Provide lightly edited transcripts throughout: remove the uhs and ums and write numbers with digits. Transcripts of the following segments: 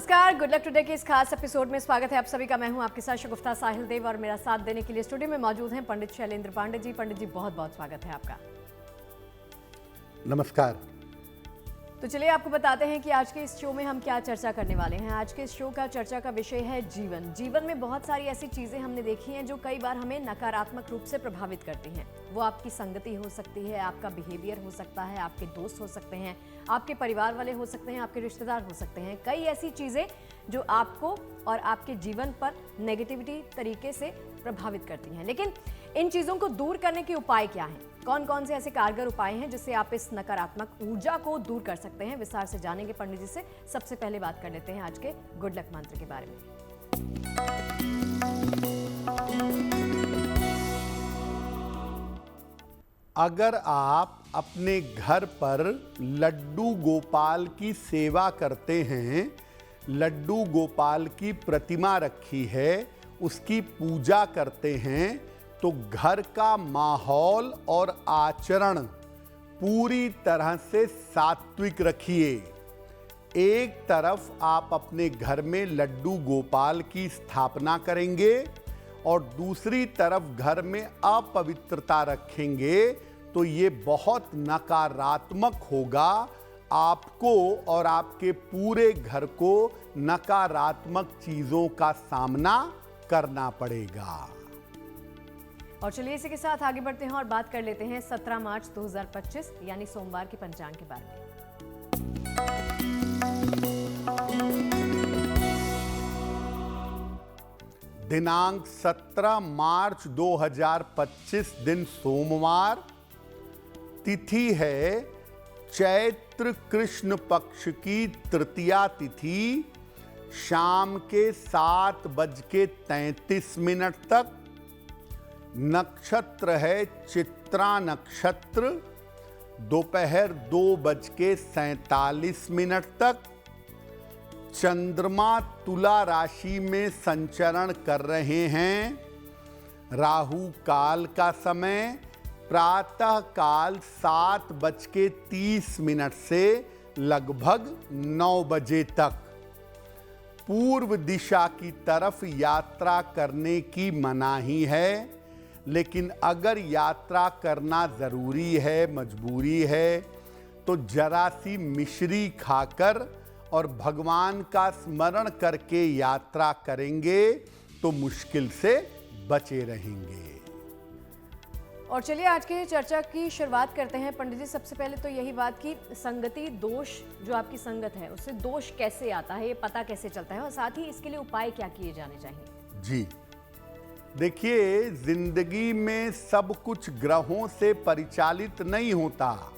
नमस्कार, good luck today के इस खास एपिसोड में स्वागत है आप सभी का। मैं हूं आपके साथ शगुफ्ता साहिल देव और मेरा साथ देने के लिए स्टूडियो में मौजूद हैं पंडित शैलेंद्र पांडे जी। पंडित जी, बहुत बहुत स्वागत है आपका। नमस्कार। तो चलिए आपको बताते हैं कि आज के इस शो में हम क्या चर्चा करने वाले हैं। आज के इस शो का चर्चा का विषय है जीवन। जीवन में बहुत सारी ऐसी चीजें हमने देखी हैं जो कई बार हमें नकारात्मक रूप से प्रभावित करती हैं। वो आपकी संगति हो सकती है, आपका बिहेवियर हो सकता है, आपके दोस्त हो सकते हैं, आपके परिवार वाले हो सकते हैं, आपके रिश्तेदार हो सकते हैं। कई ऐसी चीजें जो आपको और आपके जीवन पर नेगेटिविटी तरीके से प्रभावित करती हैं। लेकिन इन चीजों को दूर करने के उपाय क्या हैं? कौन कौन से ऐसे कारगर उपाय हैं जिससे आप इस नकारात्मक ऊर्जा को दूर कर सकते हैं? विस्तार से जानेंगे पंडित जी से। सबसे पहले बात कर लेते हैं आज के गुड लक मंत्र के बारे में। अगर आप अपने घर पर लड्डू गोपाल की सेवा करते हैं, लड्डू गोपाल की प्रतिमा रखी है, उसकी पूजा करते हैं, तो घर का माहौल और आचरण पूरी तरह से सात्विक रखिए। एक तरफ आप अपने घर में लड्डू गोपाल की स्थापना करेंगे और दूसरी तरफ घर में अपवित्रता रखेंगे, तो ये बहुत नकारात्मक होगा। आपको और आपके पूरे घर को नकारात्मक चीजों का सामना करना पड़ेगा। और चलिए इसी के साथ आगे बढ़ते हैं और बात कर लेते हैं 17 मार्च 2025 यानी सोमवार के पंचांग के बारे में। दिनांक 17 मार्च 2025 दिन सोमवार, तिथि है चैत्र कृष्ण पक्ष की तृतीया तिथि, शाम के 7:33 तक। नक्षत्र है चित्रा नक्षत्र, दोपहर 2:47 तक। चंद्रमा तुला राशि में संचरण कर रहे हैं। राहु काल का समय प्रातः काल 7:30 से लगभग 9 बजे तक। पूर्व दिशा की तरफ यात्रा करने की मनाही है, लेकिन अगर यात्रा करना जरूरी है, मजबूरी है, तो जरा सी मिश्री खाकर और भगवान का स्मरण करके यात्रा करेंगे तो मुश्किल से बचे रहेंगे। और चलिए आज की चर्चा की शुरुआत करते हैं पंडित जी। सबसे पहले तो यही बात कि संगति दोष, जो आपकी संगत है उससे दोष कैसे आता है, ये पता कैसे चलता है, और साथ ही इसके लिए उपाय क्या किए जाने चाहिए? जी देखिए, जिंदगी में सब कुछ ग्रहों से परिचालित नहीं होता।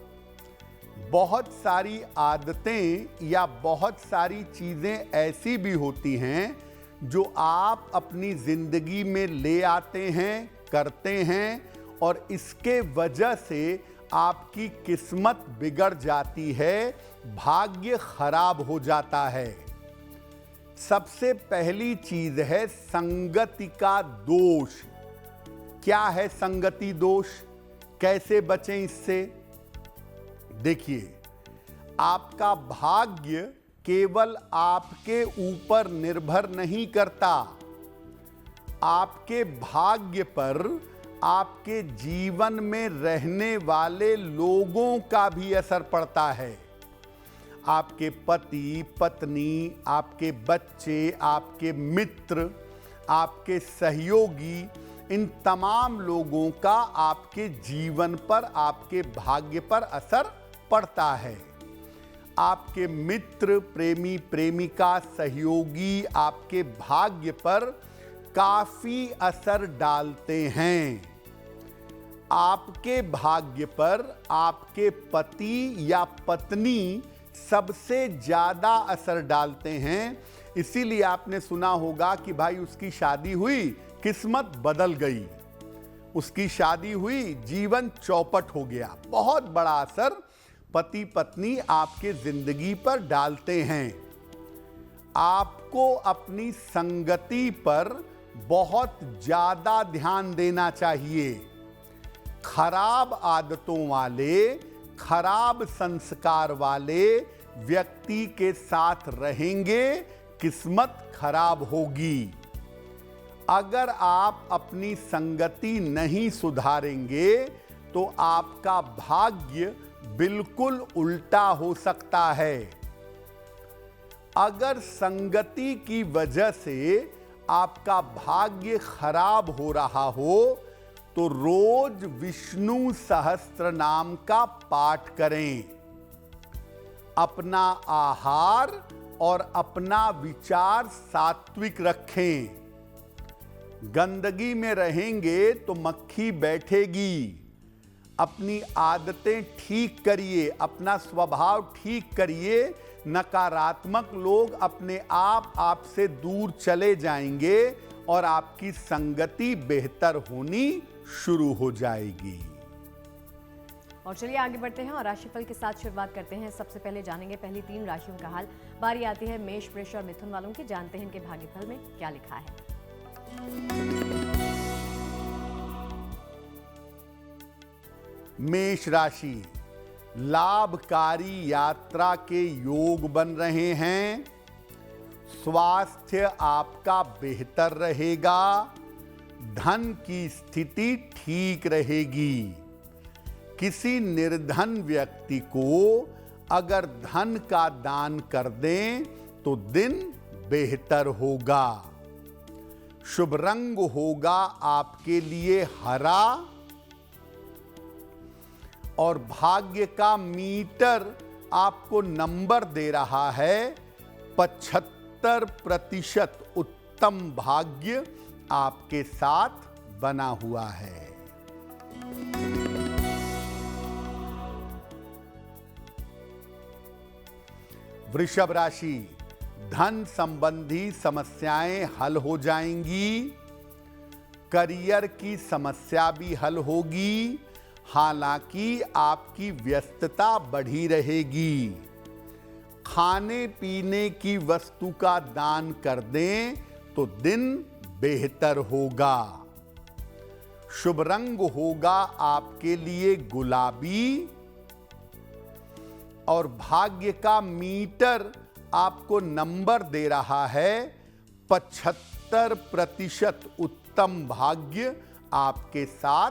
बहुत सारी आदतें या बहुत सारी चीजें ऐसी भी होती हैं जो आप अपनी जिंदगी में ले आते हैं, करते हैं, और इसके वजह से आपकी किस्मत बिगड़ जाती है, भाग्य खराब हो जाता है। सबसे पहली चीज है संगति का दोष। क्या है संगति दोष? कैसे बचें इससे? देखिए, आपका भाग्य केवल आपके ऊपर निर्भर नहीं करता। आपके भाग्य पर आपके जीवन में रहने वाले लोगों का भी असर पड़ता है। आपके पति, पत्नी, आपके बच्चे, आपके मित्र, आपके सहयोगी, इन तमाम लोगों का आपके जीवन पर, आपके भाग्य पर असर पड़ता है। आपके मित्र, प्रेमी, प्रेमिका, सहयोगी आपके भाग्य पर काफी असर डालते हैं। आपके भाग्य पर आपके पति या पत्नी सबसे ज्यादा असर डालते हैं। इसीलिए आपने सुना होगा कि भाई उसकी शादी हुई, किस्मत बदल गई, उसकी शादी हुई, जीवन चौपट हो गया। बहुत बड़ा असर पति पत्नी आपके जिंदगी पर डालते हैं। आपको अपनी संगति पर बहुत ज्यादा ध्यान देना चाहिए। खराब आदतों वाले, खराब संस्कार वाले व्यक्ति के साथ रहेंगे किस्मत खराब होगी। अगर आप अपनी संगति नहीं सुधारेंगे तो आपका भाग्य बिल्कुल उल्टा हो सकता है। अगर संगति की वजह से आपका भाग्य खराब हो रहा हो तो रोज विष्णु सहस्त्र नाम का पाठ करें। अपना आहार और अपना विचार सात्विक रखें। गंदगी में रहेंगे तो मक्खी बैठेगी। अपनी आदतें ठीक करिए, अपना स्वभाव ठीक करिए। नकारात्मक लोग अपने आप आपसे दूर चले जाएंगे और आपकी संगति बेहतर होनी शुरू हो जाएगी। और चलिए आगे बढ़ते हैं और राशिफल के साथ शुरुआत करते हैं। सबसे पहले जानेंगे पहली 3 राशियों का हाल। बारी आती है मेष, वृष और मिथुन वालों की। जानते हैं इनके भाग्यफल में क्या लिखा है। मेष राशि, लाभकारी यात्रा के योग बन रहे हैं। स्वास्थ्य आपका बेहतर रहेगा। धन की स्थिति ठीक रहेगी। किसी निर्धन व्यक्ति को अगर धन का दान कर दें तो दिन बेहतर होगा। शुभ रंग होगा आपके लिए हरा और भाग्य का मीटर आपको नंबर दे रहा है 75% उत्तम भाग्य आपके साथ बना हुआ है। वृषभ राशि, धन संबंधी समस्याएं हल हो जाएंगी। करियर की समस्या भी हल होगी। हालांकि आपकी व्यस्तता बढ़ी रहेगी। खाने पीने की वस्तु का दान कर दें तो दिन बेहतर होगा। शुभ रंग होगा आपके लिए गुलाबी और भाग्य का मीटर आपको नंबर दे रहा है 75% उत्तम भाग्य आपके साथ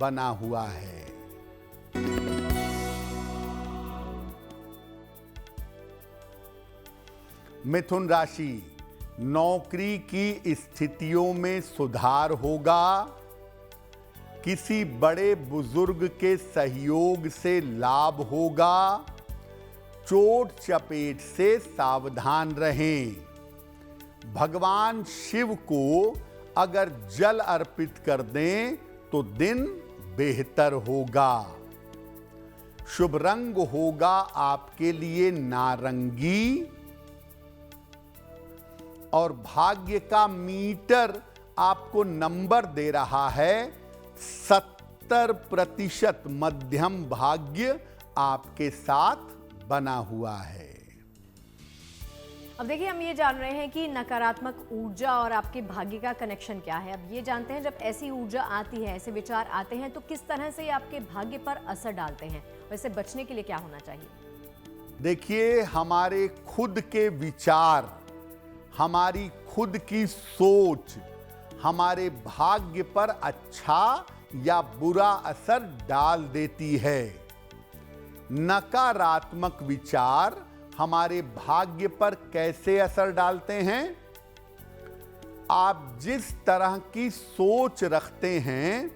बना हुआ है। मिथुन राशि, नौकरी की स्थितियों में सुधार होगा। किसी बड़े बुजुर्ग के सहयोग से लाभ होगा। चोट चपेट से सावधान रहें। भगवान शिव को अगर जल अर्पित कर दें तो दिन बेहतर होगा। शुभ रंग होगा आपके लिए नारंगी और भाग्य का मीटर आपको नंबर दे रहा है 70% मध्यम भाग्य आपके साथ बना हुआ है। अब देखिए हम ये जान रहे हैं कि नकारात्मक ऊर्जा और आपके भाग्य का कनेक्शन क्या है। अब ये जानते हैं जब ऐसी ऊर्जा आती है, ऐसे विचार आते हैं तो किस तरह से ये आपके भाग्य पर असर डालते हैं, वैसे बचने के लिए क्या होना चाहिए? देखिए, हमारे खुद के विचार, हमारी खुद की सोच हमारे भाग्य पर अच्छा या बुरा असर डाल देती है। नकारात्मक विचार हमारे भाग्य पर कैसे असर डालते हैं? आप जिस तरह की सोच रखते हैं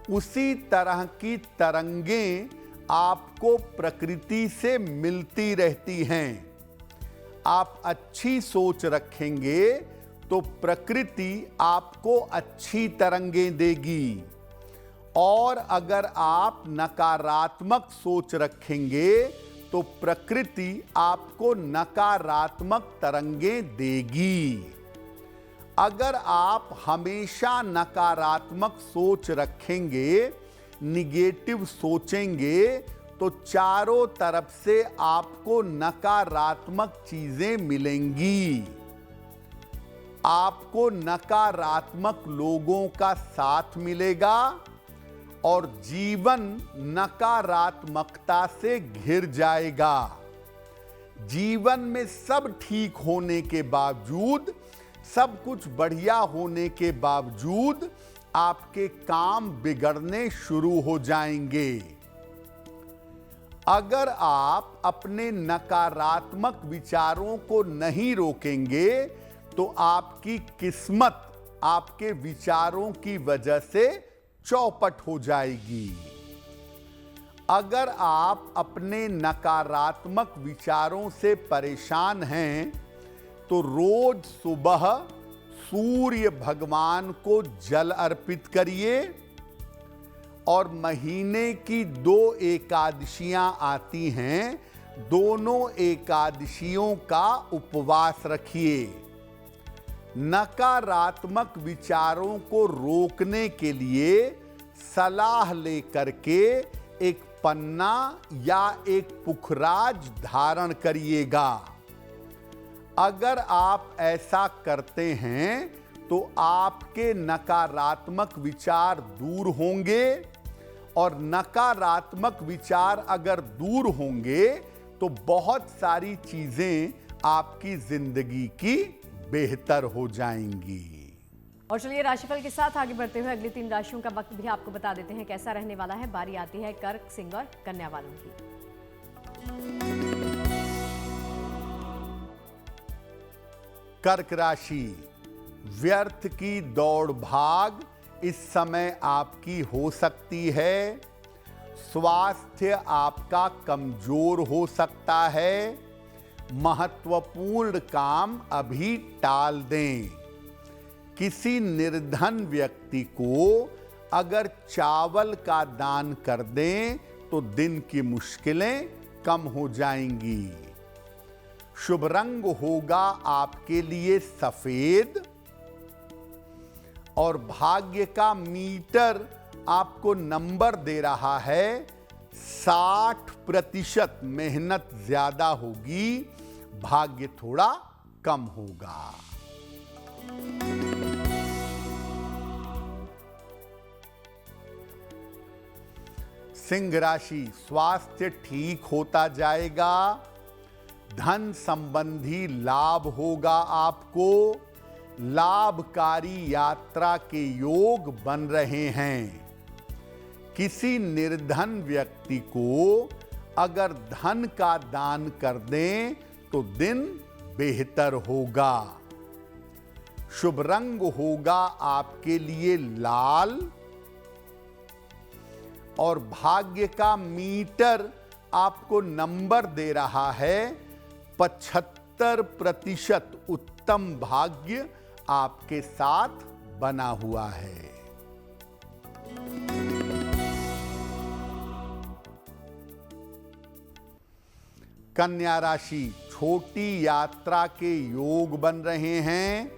उसी तरह की तरंगें आपको प्रकृति से मिलती रहती हैं। आप अच्छी सोच रखेंगे तो प्रकृति आपको अच्छी तरंगें देगी और अगर आप नकारात्मक सोच रखेंगे तो प्रकृति आपको नकारात्मक तरंगें देगी। अगर आप हमेशा नकारात्मक सोच रखेंगे, निगेटिव सोचेंगे, तो चारों तरफ से आपको नकारात्मक चीजें मिलेंगी। आपको नकारात्मक लोगों का साथ मिलेगा और जीवन नकारात्मकता से घिर जाएगा। जीवन में सब ठीक होने के बावजूद, सब कुछ बढ़िया होने के बावजूद आपके काम बिगड़ने शुरू हो जाएंगे। अगर आप अपने नकारात्मक विचारों को नहीं रोकेंगे तो आपकी किस्मत आपके विचारों की वजह से चौपट हो जाएगी। अगर आप अपने नकारात्मक विचारों से परेशान हैं तो रोज सुबह सूर्य भगवान को जल अर्पित करिए और महीने की 2 एकादशियां आती हैं, दोनों एकादशियों का उपवास रखिए। नकारात्मक विचारों को रोकने के लिए सलाह लेकर के एक पन्ना या एक पुखराज धारण करिएगा। अगर आप ऐसा करते हैं तो आपके नकारात्मक विचार दूर होंगे, और नकारात्मक विचार अगर दूर होंगे तो बहुत सारी चीजें आपकी जिंदगी की बेहतर हो जाएंगी। और चलिए राशिफल के साथ आगे बढ़ते हुए अगली 3 राशियों का वक्त भी आपको बता देते हैं कैसा रहने वाला है। बारी आती है कर्क, सिंह और कन्या वालों की। कर्क राशि, व्यर्थ की दौड़ भाग इस समय आपकी हो सकती है। स्वास्थ्य आपका कमजोर हो सकता है। महत्वपूर्ण काम अभी टाल दें। किसी निर्धन व्यक्ति को अगर चावल का दान कर दें तो दिन की मुश्किलें कम हो जाएंगी। शुभ रंग होगा आपके लिए सफेद, और भाग्य का मीटर आपको नंबर दे रहा है 60%। मेहनत ज्यादा होगी, भाग्य थोड़ा कम होगा। सिंह राशि, स्वास्थ्य ठीक होता जाएगा। धन संबंधी लाभ होगा आपको। लाभकारी यात्रा के योग बन रहे हैं। किसी निर्धन व्यक्ति को अगर धन का दान कर दें तो दिन बेहतर होगा। शुभ रंग होगा आपके लिए लाल, और भाग्य का मीटर आपको नंबर दे रहा है 75%। उत्तम भाग्य आपके साथ बना हुआ है। कन्या राशि, छोटी यात्रा के योग बन रहे हैं।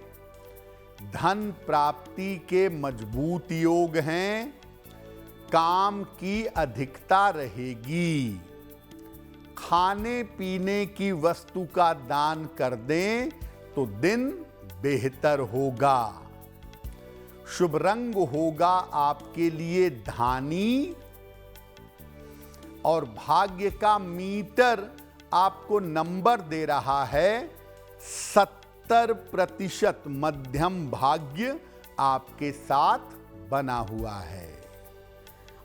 धन प्राप्ति के मजबूत योग हैं। काम की अधिकता रहेगी। खाने पीने की वस्तु का दान कर दें तो दिन बेहतर होगा। शुभ रंग होगा आपके लिए धानी, और भाग्य का मीटर आपको नंबर दे रहा है 70%। मध्यम भाग्य आपके साथ बना हुआ है।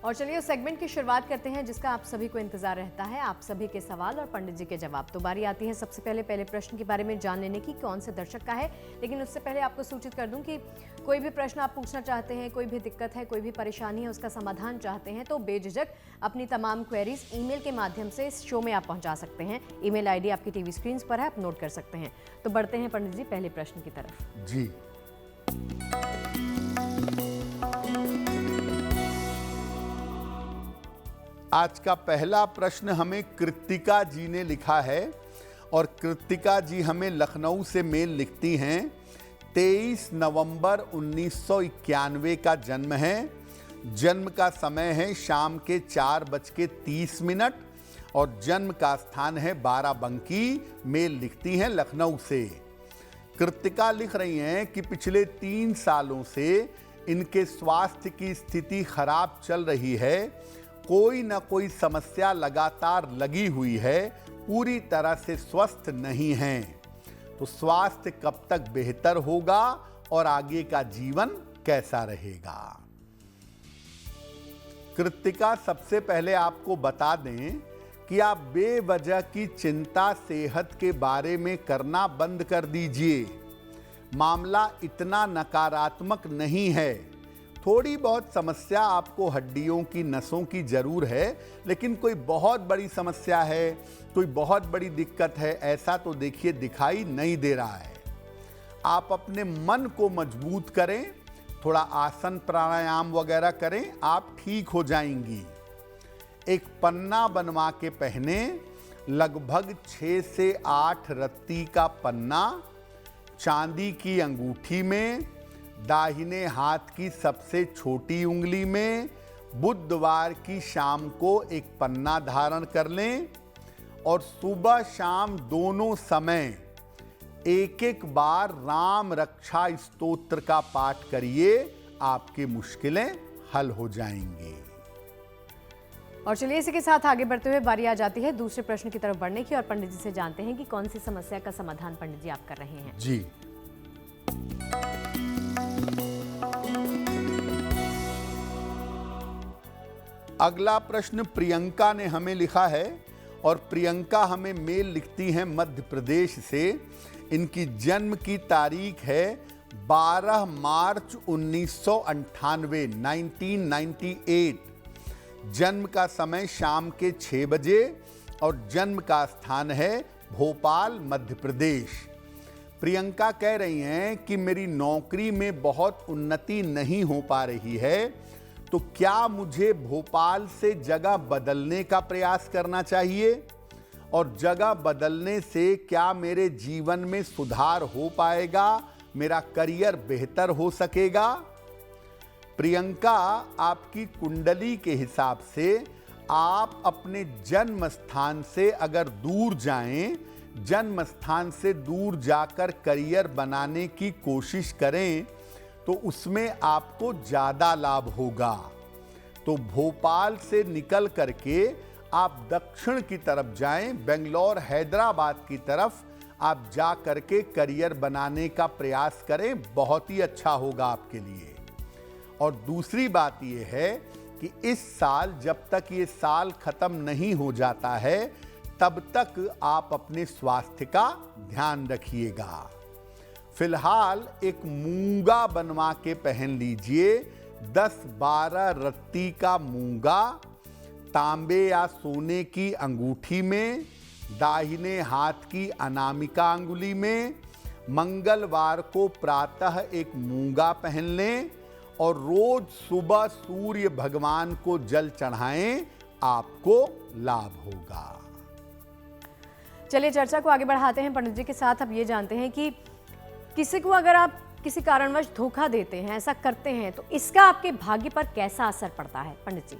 और चलिए उस सेगमेंट की शुरुआत करते हैं जिसका आप सभी को इंतजार रहता है, आप सभी के सवाल और पंडित जी के जवाब। तो बारी आती है सबसे पहले प्रश्न के बारे में जान लेने की, कौन से दर्शक का है। लेकिन उससे पहले आपको सूचित कर दूं कि कोई भी प्रश्न आप पूछना चाहते हैं, कोई भी दिक्कत है, कोई भी परेशानी है, उसका समाधान चाहते हैं तो बेझिझक अपनी तमाम क्वेरीज ईमेल के माध्यम से इस शो में आप पहुंचा सकते हैं। ईमेल आईडी आपकी टीवी स्क्रीन पर है, आप नोट कर सकते हैं। तो बढ़ते हैं पंडित जी पहले प्रश्न की तरफ। जी, आज का पहला प्रश्न हमें कृतिका जी ने लिखा है, और कृतिका जी हमें लखनऊ से मेल लिखती हैं। 23 नवंबर 1991 का जन्म है। जन्म का समय है शाम के 4:30, और जन्म का स्थान है बाराबंकी। मेल लिखती हैं लखनऊ से। कृतिका लिख रही हैं कि पिछले 3 सालों से इनके स्वास्थ्य की स्थिति खराब चल रही है। कोई ना कोई समस्या लगातार लगी हुई है, पूरी तरह से स्वस्थ नहीं हैं। तो स्वास्थ्य कब तक बेहतर होगा और आगे का जीवन कैसा रहेगा? कृत्तिका, सबसे पहले आपको बता दें कि आप बेवजह की चिंता सेहत के बारे में करना बंद कर दीजिए। मामला इतना नकारात्मक नहीं है। थोड़ी बहुत समस्या आपको हड्डियों की नसों की जरूर है, लेकिन कोई बहुत बड़ी समस्या है, कोई बहुत बड़ी दिक्कत है, ऐसा तो देखिए दिखाई नहीं दे रहा है। आप अपने मन को मजबूत करें, थोड़ा आसन प्राणायाम वगैरह करें, आप ठीक हो जाएंगी। एक पन्ना बनवा के पहने, लगभग 6 से 8 रत्ती का पन्ना, चांदी की अंगूठी में, दाहिने हाथ की सबसे छोटी उंगली में, बुधवार की शाम को एक पन्ना धारण कर लें और सुबह शाम दोनों समय एक एक बार राम रक्षा स्तोत्र का पाठ करिए, आपकी मुश्किलें हल हो जाएंगी। और चलिए इसी के साथ आगे बढ़ते हुए बारी आ जाती है दूसरे प्रश्न की तरफ बढ़ने की और पंडित जी से जानते हैं कि कौन सी समस्या का समाधान पंडित जी आप कर रहे हैं। जी, अगला प्रश्न प्रियंका ने हमें लिखा है और प्रियंका हमें मेल लिखती हैं मध्य प्रदेश से। इनकी जन्म की तारीख है 12 मार्च 1998, 1998। जन्म का समय शाम के 6 बजे और जन्म का स्थान है भोपाल, मध्य प्रदेश। प्रियंका कह रही हैं कि मेरी नौकरी में बहुत उन्नति नहीं हो पा रही है, तो क्या मुझे भोपाल से जगह बदलने का प्रयास करना चाहिए? और जगह बदलने से क्या मेरे जीवन में सुधार हो पाएगा, मेरा करियर बेहतर हो सकेगा? प्रियंका, आपकी कुंडली के हिसाब से आप अपने जन्म स्थान से अगर दूर जाएं, जन्म स्थान से दूर जाकर करियर बनाने की कोशिश करें, तो उसमें आपको ज़्यादा लाभ होगा। तो भोपाल से निकल करके आप दक्षिण की तरफ जाएं, बेंगलोर, हैदराबाद की तरफ आप जा करके करियर बनाने का प्रयास करें, बहुत ही अच्छा होगा आपके लिए। और दूसरी बात यह है कि इस साल, जब तक ये साल खत्म नहीं हो जाता है, तब तक आप अपने स्वास्थ्य का ध्यान रखिएगा। फिलहाल एक मूंगा बनवा के पहन लीजिए, 10-12 रत्ती का मूंगा, तांबे या सोने की अंगूठी में, दाहिने हाथ की अनामिका अंगुली में। मंगलवार को प्रातः एक मूंगा पहन लें और रोज सुबह सूर्य भगवान को जल चढ़ाएं, आपको लाभ होगा। चलिए चर्चा को आगे बढ़ाते हैं पंडित जी के साथ। अब ये जानते हैं कि किसी को अगर आप किसी कारणवश धोखा देते हैं, ऐसा करते हैं, तो इसका आपके भाग्य पर कैसा असर पड़ता है पंडित जी?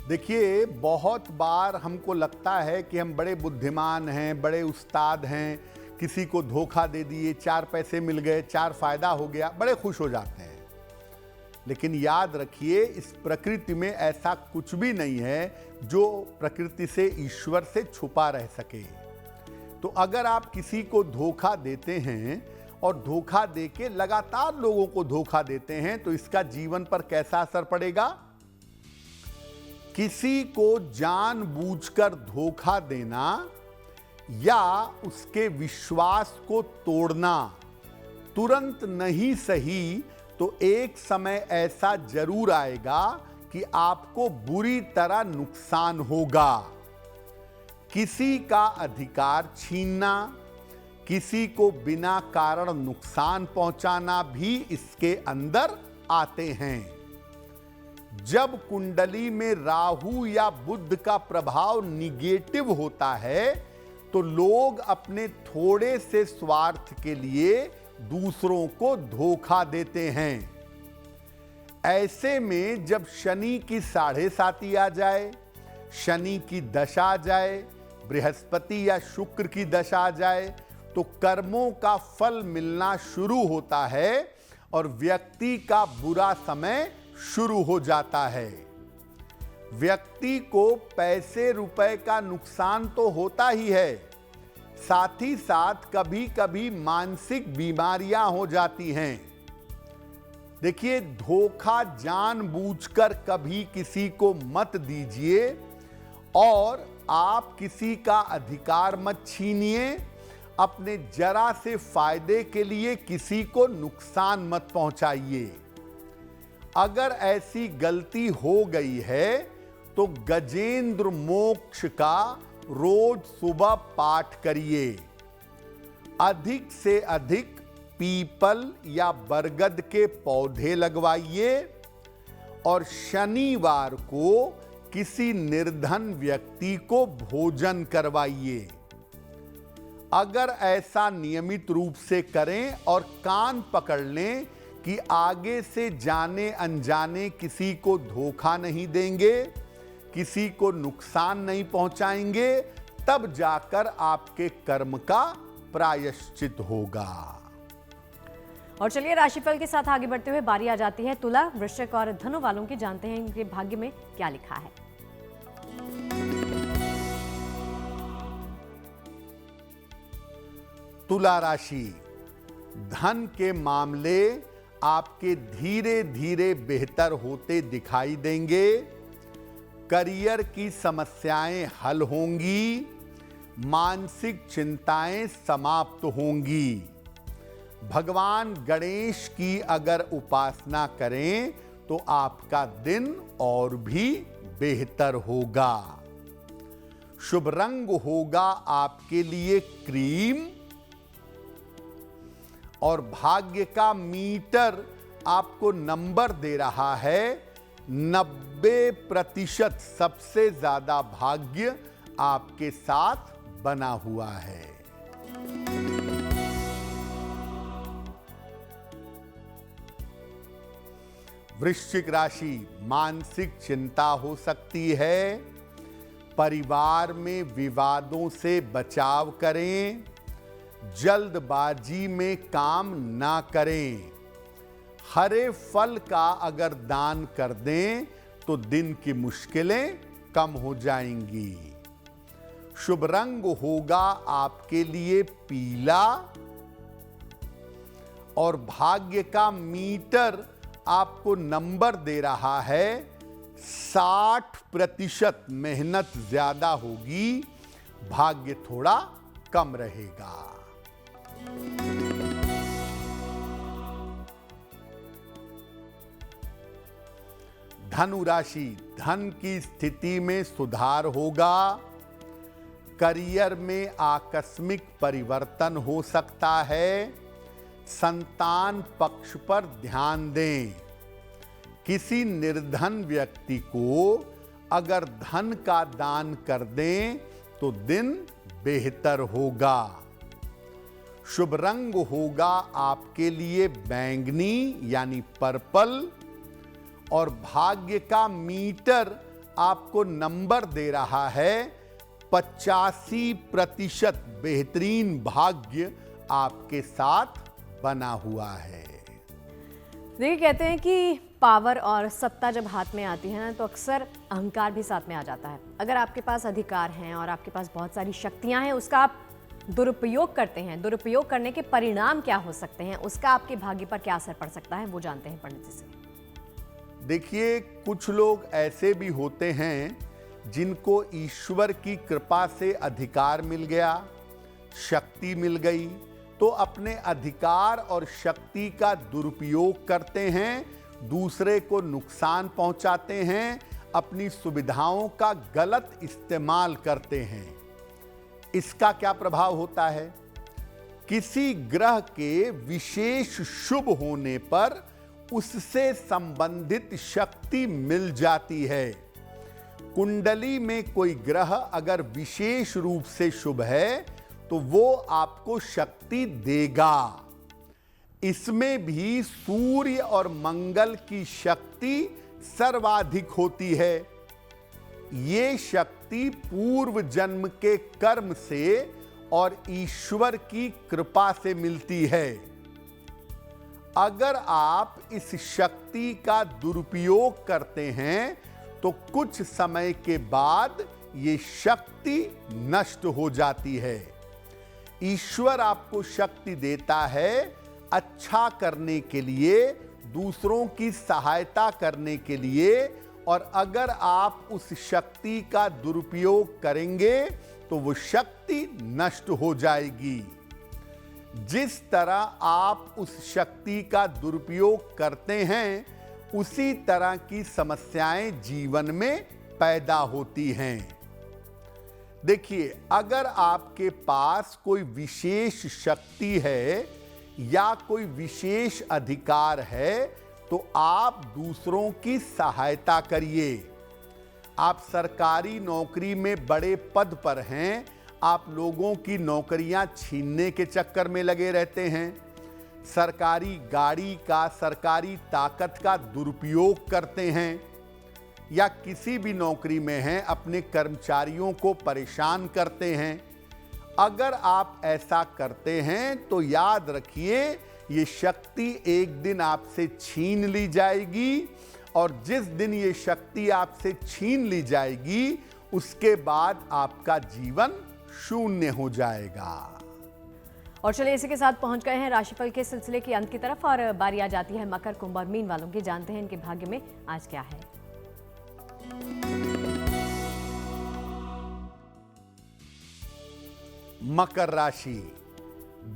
देखिए, बहुत बार हमको लगता है कि हम बड़े बुद्धिमान हैं, बड़े उस्ताद हैं, किसी को धोखा दे दिए, 4 पैसे मिल गए, 4 फायदा हो गया, बड़े खुश हो जाते हैं। लेकिन याद रखिए, इस प्रकृति में ऐसा कुछ भी नहीं है जो प्रकृति से, ईश्वर से छुपा रह सके। तो अगर आप किसी को धोखा देते हैं और धोखा देके लगातार लोगों को धोखा देते हैं, तो इसका जीवन पर कैसा असर पड़ेगा? किसी को जानबूझकर धोखा देना या उसके विश्वास को तोड़ना तुरंत नहीं सही, तो एक समय ऐसा जरूर आएगा कि आपको बुरी तरह नुकसान होगा। किसी का अधिकार छीनना, किसी को बिना कारण नुकसान पहुंचाना भी इसके अंदर आते हैं। जब कुंडली में राहु या बुध का प्रभाव निगेटिव होता है, तो लोग अपने थोड़े से स्वार्थ के लिए दूसरों को धोखा देते हैं। ऐसे में जब शनि की 7.5 आ जाए, शनि की दशा आ जाए, बृहस्पति या शुक्र की दशा आ जाए, तो कर्मों का फल मिलना शुरू होता है और व्यक्ति का बुरा समय शुरू हो जाता है। व्यक्ति को पैसे रुपए का नुकसान तो होता ही है, साथ ही साथ कभी कभी मानसिक बीमारियां हो जाती हैं। देखिए, धोखा जानबूझकर कभी किसी को मत दीजिए और आप किसी का अधिकार मत छीनिए। अपने जरा से फायदे के लिए किसी को नुकसान मत पहुंचाइए। अगर ऐसी गलती हो गई है तो गजेंद्र मोक्ष का रोज सुबह पाठ करिए। अधिक से अधिक पीपल या बरगद के पौधे लगवाइए और शनिवार को किसी निर्धन व्यक्ति को भोजन करवाइए। अगर ऐसा नियमित रूप से करें और कान पकड़ लें कि आगे से जाने अनजाने किसी को धोखा नहीं देंगे, किसी को नुकसान नहीं पहुंचाएंगे, तब जाकर आपके कर्म का प्रायश्चित होगा। और चलिए राशिफल के साथ आगे बढ़ते हुए बारी आ जाती है तुला, वृश्चिक और धनु वालों की। जानते हैं इनके भाग्य में क्या लिखा है। तुला राशि, धन के मामले आपके धीरे धीरे बेहतर होते दिखाई देंगे। करियर की समस्याएं हल होंगी। मानसिक चिंताएं समाप्त होंगी। भगवान गणेश की अगर उपासना करें तो आपका दिन और भी बेहतर होगा। शुभ रंग होगा आपके लिए क्रीम और भाग्य का मीटर आपको नंबर दे रहा है 90%। सबसे ज्यादा भाग्य आपके साथ बना हुआ है। वृश्चिक राशि, मानसिक चिंता हो सकती है। परिवार में विवादों से बचाव करें। जल्दबाजी में काम ना करें। हरे फल का अगर दान कर दें तो दिन की मुश्किलें कम हो जाएंगी। शुभ रंग होगा आपके लिए पीला और भाग्य का मीटर आपको नंबर दे रहा है 60%। मेहनत ज्यादा होगी, भाग्य थोड़ा कम रहेगा। धनु राशि, धन की स्थिति में सुधार होगा। करियर में आकस्मिक परिवर्तन हो सकता है। संतान पक्ष पर ध्यान दें। किसी निर्धन व्यक्ति को अगर धन का दान कर दें तो दिन बेहतर होगा। शुभ रंग होगा आपके लिए बैंगनी यानी पर्पल और भाग्य का मीटर आपको नंबर दे रहा है 85%। बेहतरीन भाग्य आपके साथ बना हुआ है। देखिए, कहते हैं कि पावर और सत्ता जब हाथ में आती है ना तो अक्सर अहंकार भी साथ में आ जाता है। अगर आपके पास अधिकार हैं और आपके पास बहुत सारी शक्तियां हैं, उसका आप दुरुपयोग करते हैं, दुरुपयोग करने के परिणाम क्या हो सकते हैं, उसका आपके भाग्य पर क्या असर पड़ सकता है, वो जानते हैं पंडित जी से। देखिए, कुछ लोग ऐसे भी होते हैं जिनको ईश्वर की कृपा से अधिकार मिल गया, शक्ति मिल गई, तो अपने अधिकार और शक्ति का दुरुपयोग करते हैं, दूसरे को नुकसान पहुंचाते हैं, अपनी सुविधाओं का गलत इस्तेमाल करते हैं। इसका क्या प्रभाव होता है? किसी ग्रह के विशेष शुभ होने पर उससे संबंधित शक्ति मिल जाती है। कुंडली में कोई ग्रह अगर विशेष रूप से शुभ है तो वो आपको शक्ति देगा। इसमें भी सूर्य और मंगल की शक्ति सर्वाधिक होती है। ये शक्ति पूर्व जन्म के कर्म से और ईश्वर की कृपा से मिलती है। अगर आप इस शक्ति का दुरुपयोग करते हैं तो कुछ समय के बाद ये शक्ति नष्ट हो जाती है। ईश्वर आपको शक्ति देता है अच्छा करने के लिए, दूसरों की सहायता करने के लिए, और अगर आप उस शक्ति का दुरुपयोग करेंगे तो वो शक्ति नष्ट हो जाएगी। जिस तरह आप उस शक्ति का दुरुपयोग करते हैं, उसी तरह की समस्याएं जीवन में पैदा होती हैं। देखिए, अगर आपके पास कोई विशेष शक्ति है या कोई विशेष अधिकार है, तो आप दूसरों की सहायता करिए। आप सरकारी नौकरी में बड़े पद पर हैं, आप लोगों की नौकरियां छीनने के चक्कर में लगे रहते हैं, सरकारी गाड़ी का, सरकारी ताकत का दुरुपयोग करते हैं, या किसी भी नौकरी में हैं अपने कर्मचारियों को परेशान करते हैं। अगर आप ऐसा करते हैं तो याद रखिए, ये शक्ति एक दिन आपसे छीन ली जाएगी, और जिस दिन ये शक्ति आपसे छीन ली जाएगी, उसके बाद आपका जीवन शून्य हो जाएगा। और चलिए इसी के साथ पहुंच गए हैं राशिफल के सिलसिले के अंत की तरफ, और बारी आ जाती है मकर, कुंभ और मीन वालों की। जानते हैं इनके भाग्य में आज क्या है। मकर राशि,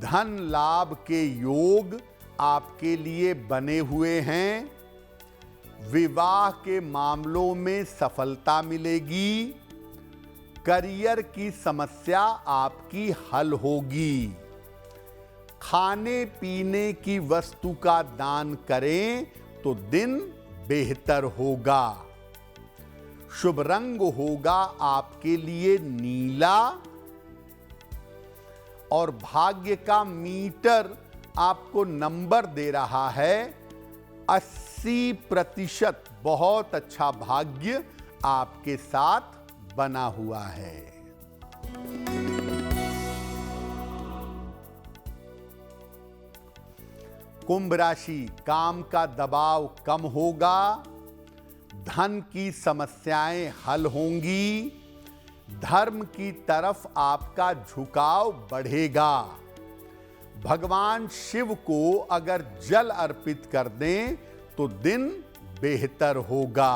धन लाभ के योग आपके लिए बने हुए हैं। विवाह के मामलों में सफलता मिलेगी। करियर की समस्या आपकी हल होगी। खाने पीने की वस्तु का दान करें तो दिन बेहतर होगा। शुभ रंग होगा आपके लिए नीला, और भाग्य का मीटर आपको नंबर दे रहा है 80%। बहुत अच्छा भाग्य आपके साथ बना हुआ है। कुंभ राशि, काम का दबाव कम होगा। धन की समस्याएं हल होंगी। धर्म की तरफ आपका झुकाव बढ़ेगा। भगवान शिव को अगर जल अर्पित कर दें तो दिन बेहतर होगा।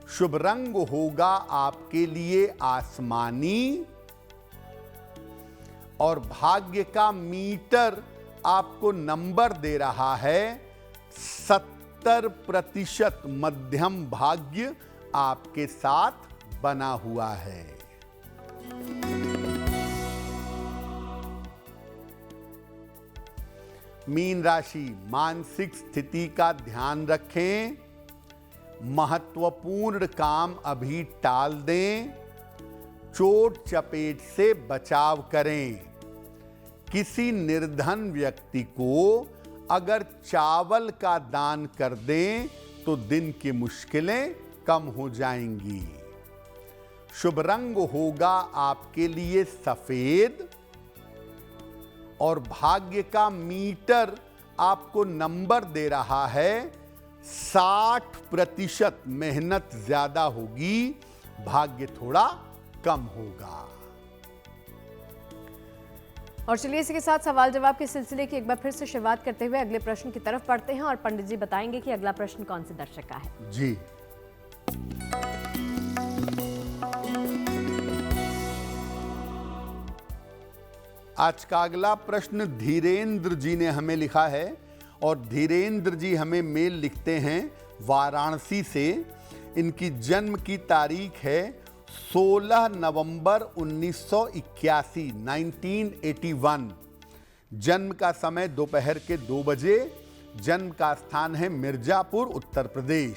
शुभ रंग होगा आपके लिए आसमानी, और भाग्य का मीटर आपको नंबर दे रहा है 70%। मध्यम भाग्य आपके साथ बना हुआ है। मीन राशि, मानसिक स्थिति का ध्यान रखें। महत्वपूर्ण काम अभी टाल दें। चोट चपेट से बचाव करें। किसी निर्धन व्यक्ति को अगर चावल का दान कर दें तो दिन की मुश्किलें कम हो जाएंगी। शुभ रंग होगा आपके लिए सफेद, और भाग्य का मीटर आपको नंबर दे रहा है 60%। मेहनत ज्यादा होगी, भाग्य थोड़ा कम होगा। और चलिए इसी के साथ सवाल जवाब के सिलसिले की एक बार फिर से शुरुआत करते हुए अगले प्रश्न की तरफ बढ़ते हैं, और पंडित जी बताएंगे कि अगला प्रश्न कौन से दर्शक का है। जी, आज का अगला प्रश्न धीरेन्द्र जी ने हमें लिखा है, और धीरेन्द्र जी हमें मेल लिखते हैं वाराणसी से। इनकी जन्म की तारीख है 16 नवंबर 1981, 1981। जन्म का समय दोपहर के 2 बजे। जन्म का स्थान है मिर्जापुर, उत्तर प्रदेश।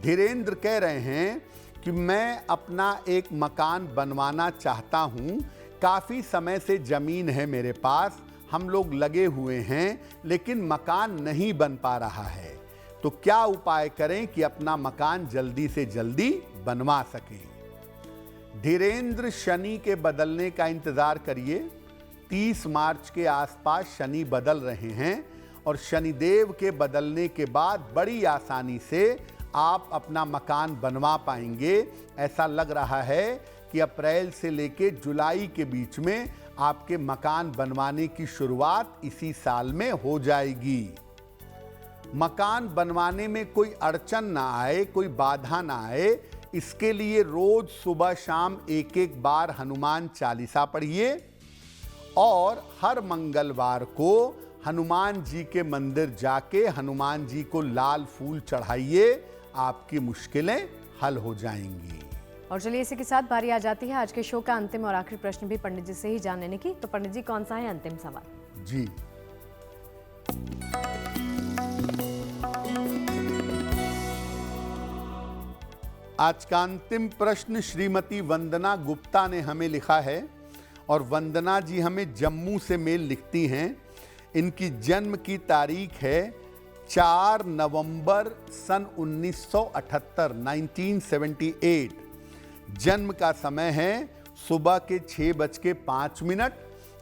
धीरेन्द्र कह रहे हैं कि मैं अपना एक मकान बनवाना चाहता हूं। काफ़ी समय से ज़मीन है मेरे पास, हम लोग लगे हुए हैं, लेकिन मकान नहीं बन पा रहा है। तो क्या उपाय करें कि अपना मकान जल्दी से जल्दी बनवा सकें। धीरेन्द्र, शनि के बदलने का इंतज़ार करिए। 30 मार्च के आसपास शनि बदल रहे हैं, और शनिदेव के बदलने के बाद बड़ी आसानी से आप अपना मकान बनवा पाएंगे। ऐसा लग रहा है कि अप्रैल से लेके जुलाई के बीच में आपके मकान बनवाने की शुरुआत इसी साल में हो जाएगी। मकान बनवाने में कोई अड़चन ना आए, कोई बाधा ना आए, इसके लिए रोज सुबह शाम एक एक बार हनुमान चालीसा पढ़िए और हर मंगलवार को हनुमान जी के मंदिर जाके हनुमान जी को लाल फूल चढ़ाइए। आपकी मुश्किलें हल हो जाएंगी। और चलिए इसी के साथ बारी आ जाती है आज के शो का अंतिम और आखिरी प्रश्न भी पंडित जी से ही जान लेने की। तो पंडित जी, कौन सा है अंतिम सवाल? जी, आज का अंतिम प्रश्न श्रीमती वंदना गुप्ता ने हमें लिखा है और वंदना जी हमें जम्मू से मेल लिखती हैं। इनकी जन्म की तारीख है 4 नवंबर सन 1978, 1978। जन्म का समय है सुबह के 6:05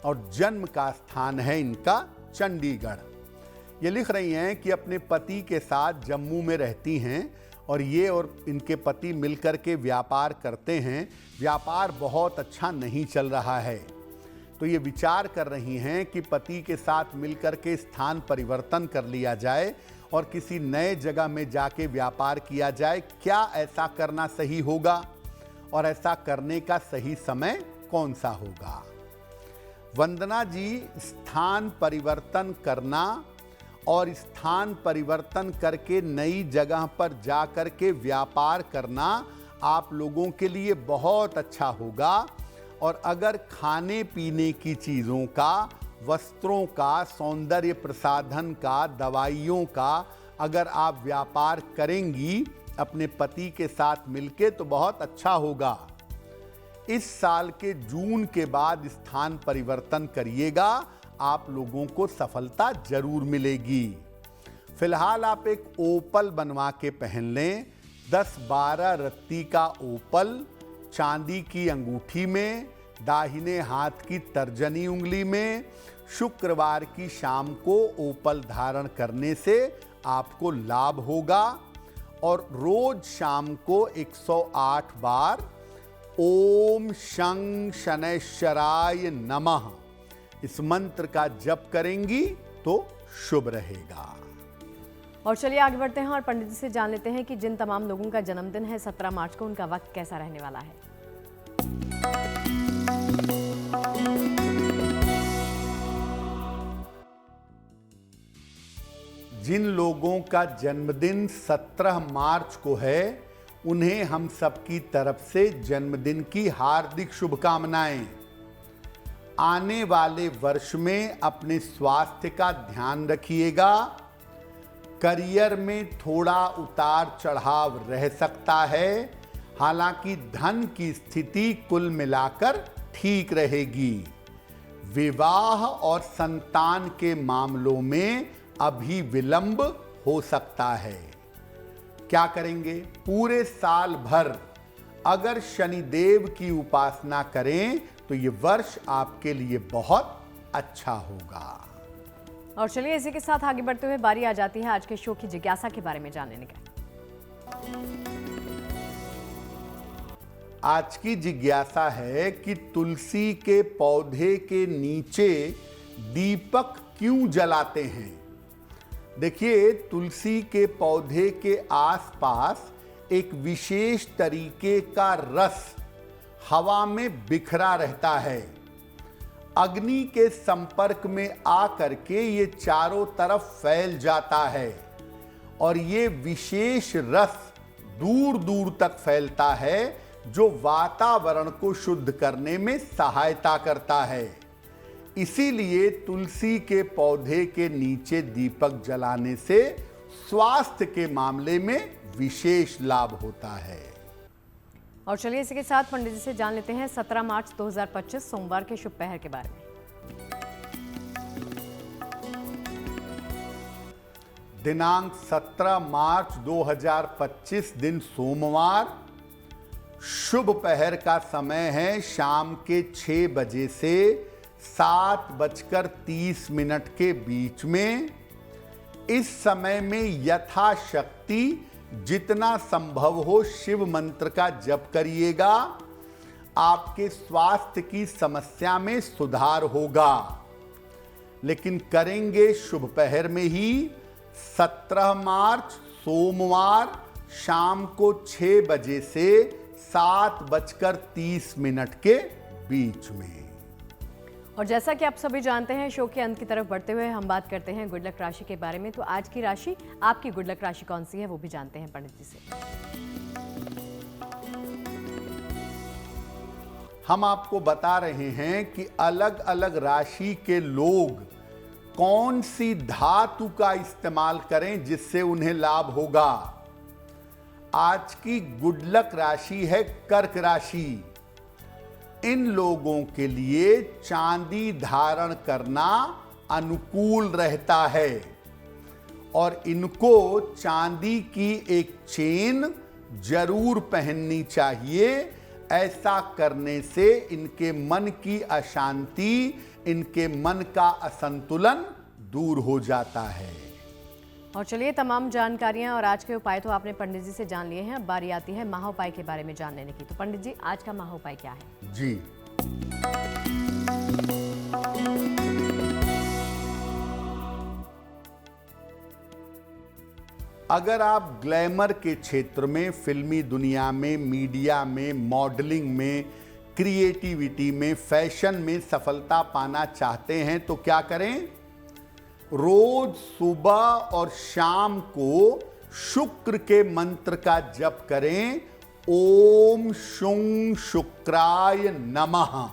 और जन्म का स्थान है इनका चंडीगढ़। ये लिख रही हैं कि अपने पति के साथ जम्मू में रहती हैं और ये और इनके पति मिलकर के व्यापार करते हैं। व्यापार बहुत अच्छा नहीं चल रहा है, तो ये विचार कर रही हैं कि पति के साथ मिलकर के स्थान परिवर्तन कर लिया जाए और किसी नए जगह में जाके व्यापार किया जाए। क्या ऐसा करना सही होगा और ऐसा करने का सही समय कौन सा होगा? वंदना जी, स्थान परिवर्तन करना और स्थान परिवर्तन करके नई जगह पर जा कर के व्यापार करना आप लोगों के लिए बहुत अच्छा होगा। और अगर खाने पीने की चीज़ों का, वस्त्रों का, सौंदर्य प्रसाधन का, दवाइयों का अगर आप व्यापार करेंगी अपने पति के साथ मिलके तो बहुत अच्छा होगा। इस साल के जून के बाद स्थान परिवर्तन करिएगा, आप लोगों को सफलता जरूर मिलेगी। फिलहाल आप एक ओपल बनवा के पहन लें, 10-12 रत्ती का ओपल, चांदी की अंगूठी में, दाहिने हाथ की तर्जनी उंगली में। शुक्रवार की शाम को ओपल धारण करने से आपको लाभ होगा और रोज शाम को 108 बार ओम शं शनैश्चराय नमः इस मंत्र का जप करेंगी तो शुभ रहेगा। और चलिए आगे बढ़ते हैं और पंडित जी से जान लेते हैं कि जिन तमाम लोगों का जन्मदिन है 17 मार्च को, उनका वक्त कैसा रहने वाला है। जिन लोगों का जन्मदिन 17 मार्च को है उन्हें हम सबकी तरफ से जन्मदिन की हार्दिक शुभकामनाएं। आने वाले वर्ष में अपने स्वास्थ्य का ध्यान रखिएगा। करियर में थोड़ा उतार चढ़ाव रह सकता है, हालांकि धन की स्थिति कुल मिलाकर ठीक रहेगी। विवाह और संतान के मामलों में अभी विलंब हो सकता है। क्या करेंगे? पूरे साल भर अगर शनिदेव की उपासना करें तो ये वर्ष आपके लिए बहुत अच्छा होगा। और चलिए इसी के साथ आगे बढ़ते हुए बारी आ जाती है आज के शो की जिज्ञासा के बारे में जान लेने का। आज की जिज्ञासा है कि तुलसी के पौधे के नीचे दीपक क्यों जलाते हैं? देखिए, तुलसी के पौधे के आसपास एक विशेष तरीके का रस हवा में बिखरा रहता है। अग्नि के संपर्क में आकर के ये चारों तरफ फैल जाता है और ये विशेष रस दूर दूर तक फैलता है जो वातावरण को शुद्ध करने में सहायता करता है। इसीलिए तुलसी के पौधे के नीचे दीपक जलाने से स्वास्थ्य के मामले में विशेष लाभ होता है। और चलिए इसी के साथ पंडित जी से जान लेते हैं 17 मार्च 2025 सोमवार के शुभ पहर के बारे में। दिनांक 17 मार्च 2025 दिन सोमवार। शुभ पहर का समय है शाम के 6 बजे से 7:30 के बीच में। इस समय में यथाशक्ति जितना संभव हो शिव मंत्र का जप करिएगा, आपके स्वास्थ्य की समस्या में सुधार होगा। लेकिन करेंगे शुभ पहर में ही 17 मार्च सोमवार शाम को 6 बजे से 7:30 के बीच में। और जैसा कि आप सभी जानते हैं, शो के अंत की तरफ बढ़ते हुए हम बात करते हैं गुड लक राशि के बारे में। तो आज की राशि, आपकी गुड लक राशि कौन सी है, वो भी जानते हैं पंडित जी से। हम आपको बता रहे हैं कि अलग अलग राशि के लोग कौन सी धातु का इस्तेमाल करें जिससे उन्हें लाभ होगा। आज की गुड लक राशि है कर्क राशि। इन लोगों के लिए चांदी धारण करना अनुकूल रहता है और इनको चांदी की एक चेन जरूर पहननी चाहिए। ऐसा करने से इनके मन की अशांति, इनके मन का असंतुलन दूर हो जाता है। और चलिए, तमाम जानकारियां और आज के उपाय तो आपने पंडित जी से जान लिए हैं। अब बारी आती है महाउपाय के बारे में जान लेने की। तो पंडित जी, आज का महाउपाय क्या है? जी, अगर आप ग्लैमर के क्षेत्र में, फिल्मी दुनिया में, मीडिया में, मॉडलिंग में, क्रिएटिविटी में, फैशन में सफलता पाना चाहते हैं तो क्या करें? रोज सुबह और शाम को शुक्र के मंत्र का जप करें। ओम शुं शुक्राय नमः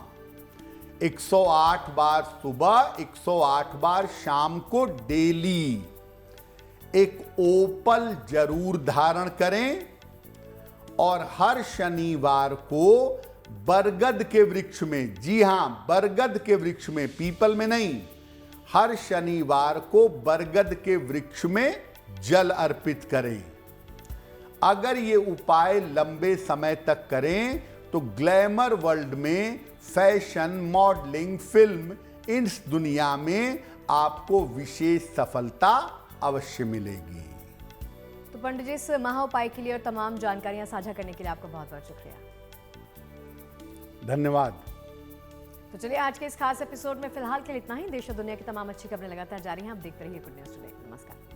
108 बार सुबह, 108 बार शाम को डेली। एक ओपल जरूर धारण करें और हर शनिवार को बरगद के वृक्ष में, जी हां, बरगद के वृक्ष में, पीपल में नहीं, हर शनिवार को बरगद के वृक्ष में जल अर्पित करें। अगर ये उपाय लंबे समय तक करें तो ग्लैमर वर्ल्ड में, फैशन, मॉडलिंग, फिल्म, इस दुनिया में आपको विशेष सफलता अवश्य मिलेगी। तो पंडित जी, इस महाउपाय के लिए और तमाम जानकारियां साझा करने के लिए आपका बहुत बहुत शुक्रिया। धन्यवाद। तो चलिए, आज के इस खास एपिसोड में फिलहाल के लिए इतना ही। देश और दुनिया की तमाम अच्छी खबरें लगातार जारी हैं। आप देखते रहिए गुड न्यूज़ टुडे। नमस्कार।